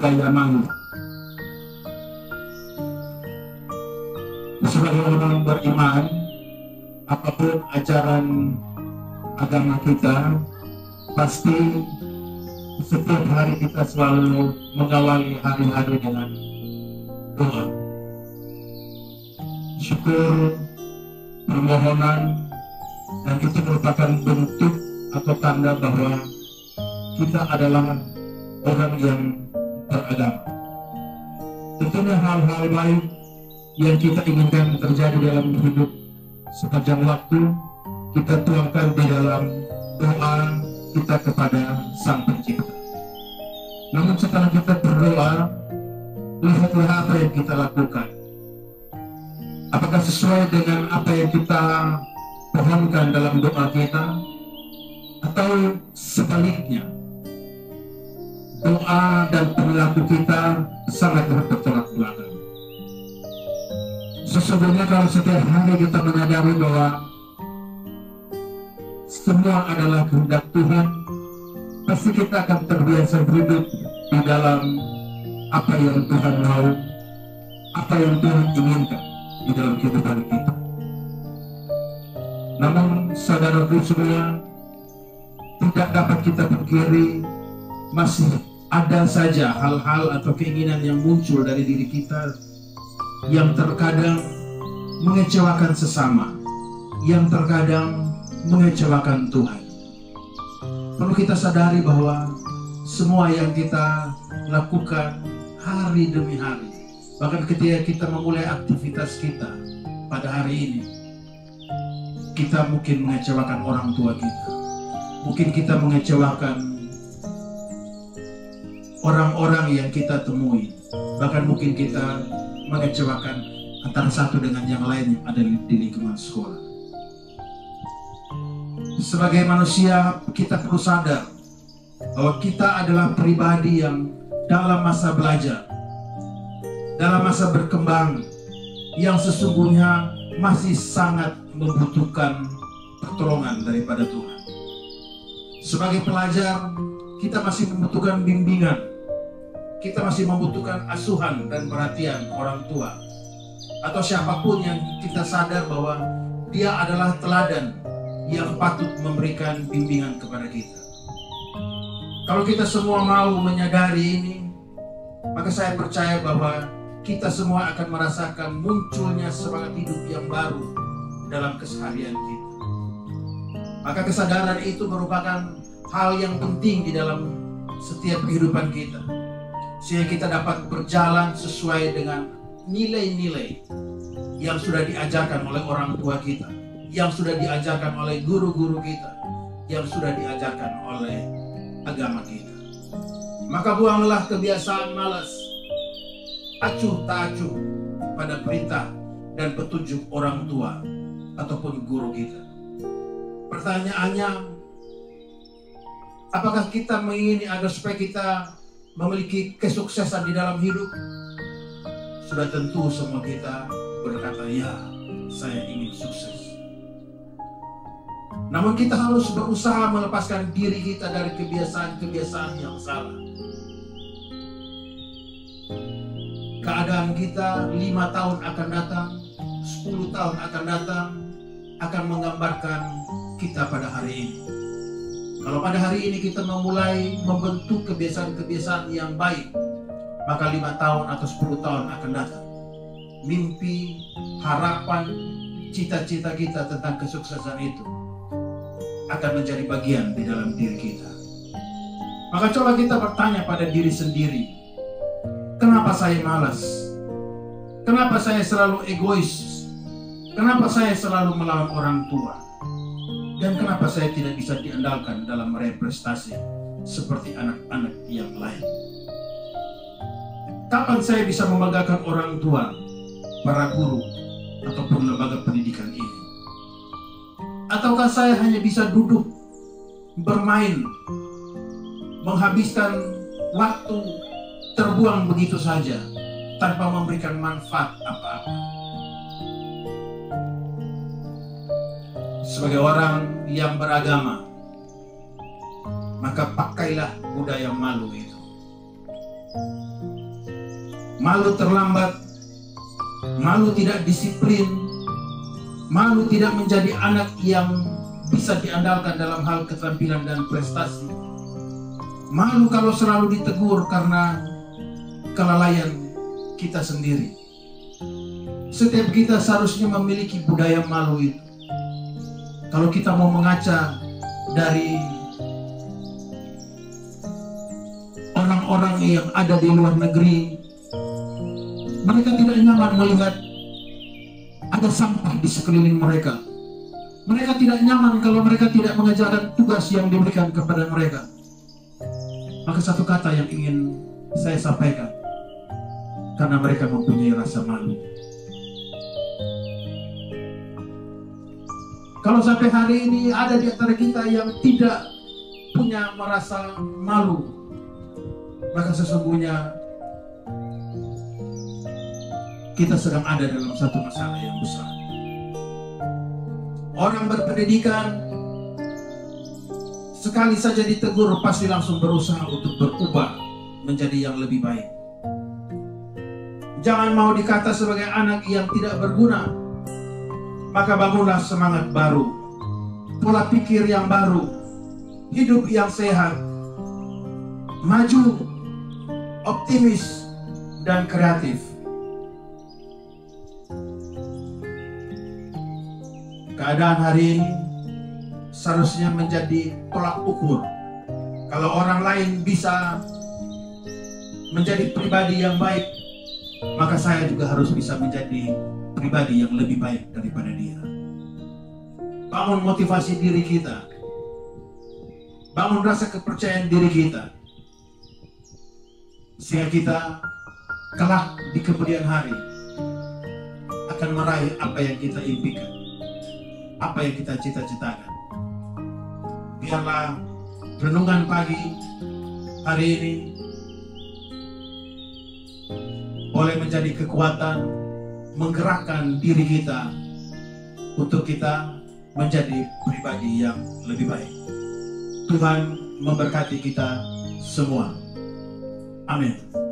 gaya malu. Sebagai orang beriman, apapun ajaran agama kita, pasti setiap hari kita selalu mengawali hari-hari dengan doa, syukur, permohonan, dan itu merupakan bentuk atau tanda bahwa kita adalah orang yang beragama. Tentunya hal-hal baik yang kita inginkan terjadi dalam hidup sepanjang waktu kita tuangkan di dalam doa kita kepada Sang Pencipta. Namun setelah kita berdoa, lihatlah apa yang kita lakukan. Apakah sesuai dengan apa yang kita pohonkan dalam doa kita, atau sebaliknya doa dan perilaku kita sangat bertolak belakang. Sesungguhnya kalau setiap hari kita menyadari bahwa semua adalah kehendak Tuhan, pasti kita akan terbiasa hidup di dalam apa yang Tuhan mau, apa yang Tuhan inginkan di dalam kehidupan kita. Namun saudaraku semua, tidak dapat kita pungkiri masih ada saja hal-hal atau keinginan yang muncul dari diri kita yang terkadang mengecewakan sesama, yang terkadang mengecewakan Tuhan. Perlu kita sadari bahwa semua yang kita lakukan hari demi hari, bahkan ketika kita memulai aktivitas kita pada hari ini, kita mungkin mengecewakan orang tua kita, mungkin kita mengecewakan orang-orang yang kita temui, bahkan mungkin kita mengecewakan antara satu dengan yang lain yang ada di lingkungan sekolah. Sebagai manusia, kita perlu sadar bahwa kita adalah pribadi yang dalam masa belajar, dalam masa berkembang, yang sesungguhnya masih sangat membutuhkan pertolongan daripada Tuhan. Sebagai pelajar, kita masih membutuhkan bimbingan, kita masih membutuhkan asuhan dan perhatian orang tua, atau siapapun yang kita sadar bahwa dia adalah teladan yang patut memberikan bimbingan kepada kita. Kalau kita semua mau menyadari ini, maka saya percaya bahwa kita semua akan merasakan munculnya semangat hidup yang baru dalam keseharian kita. Maka kesadaran itu merupakan hal yang penting di dalam setiap kehidupan kita, sehingga kita dapat berjalan sesuai dengan nilai-nilai yang sudah diajarkan oleh orang tua kita, yang sudah diajarkan oleh guru-guru kita, yang sudah diajarkan oleh agama kita. Maka buanglah kebiasaan malas, acuh tak acuh pada perintah dan petunjuk orang tua ataupun guru kita. Pertanyaannya, apakah kita mengingini agar supaya kita memiliki kesuksesan di dalam hidup? Sudah tentu semua kita berkata, ya, saya ingin sukses. Namun kita harus berusaha melepaskan diri kita dari kebiasaan-kebiasaan yang salah. Keadaan kita 5 tahun akan datang, 10 tahun akan datang, akan menggambarkan kita pada hari ini. Kalau pada hari ini kita memulai membentuk kebiasaan-kebiasaan yang baik, maka 5 tahun atau 10 tahun akan datang. Mimpi, harapan, cita-cita kita tentang kesuksesan itu akan menjadi bagian di dalam diri kita. Maka coba kita bertanya pada diri sendiri, kenapa saya malas? Kenapa saya selalu egois? Kenapa saya selalu melawan orang tua? Dan kenapa saya tidak bisa diandalkan dalam meraih prestasi seperti anak-anak yang lain? Kapan saya bisa membanggakan orang tua, para guru, ataupun lembaga pendidikan ini? Ataukah saya hanya bisa duduk, bermain, menghabiskan waktu terbuang begitu saja, tanpa memberikan manfaat apa-apa? Sebagai orang yang beragama, maka pakailah budaya malu itu. malu terlambat, malu tidak disiplin, malu tidak menjadi anak yang bisa diandalkan dalam hal keterampilan dan prestasi, malu kalau selalu ditegur karena kelalaian kita sendiri. Setiap kita seharusnya memiliki budaya malu itu. Kalau kita mau mengaca dari orang-orang yang ada di luar negeri, mereka tidak nyaman melihat ada sampah di sekeliling mereka. Mereka tidak nyaman kalau mereka tidak mengerjakan tugas yang diberikan kepada mereka. Maka satu kata yang ingin saya sampaikan, karena mereka mempunyai rasa malu. Kalau sampai hari ini ada di antara kita yang tidak punya merasa malu, maka sesungguhnya kita sedang ada dalam satu masalah yang besar. Orang berpendidikan sekali saja ditegur pasti langsung berusaha untuk berubah menjadi yang lebih baik. Jangan mau dikata sebagai anak yang tidak berguna, maka bangunlah semangat baru, pola pikir yang baru, hidup yang sehat, maju, optimis, dan kreatif. Keadaan hari ini seharusnya menjadi tolak ukur. Kalau orang lain bisa menjadi pribadi yang baik, maka saya juga harus bisa menjadi pribadi yang lebih baik daripada dia. Bangun motivasi diri kita, bangun rasa kepercayaan diri kita, sehingga kita kelak di kemudian hari akan meraih apa yang kita impikan, apa yang kita cita-citakan. Biarlah renungan pagi hari ini boleh menjadi kekuatan menggerakkan diri kita untuk kita menjadi pribadi yang lebih baik. Tuhan memberkati kita semua. Amin.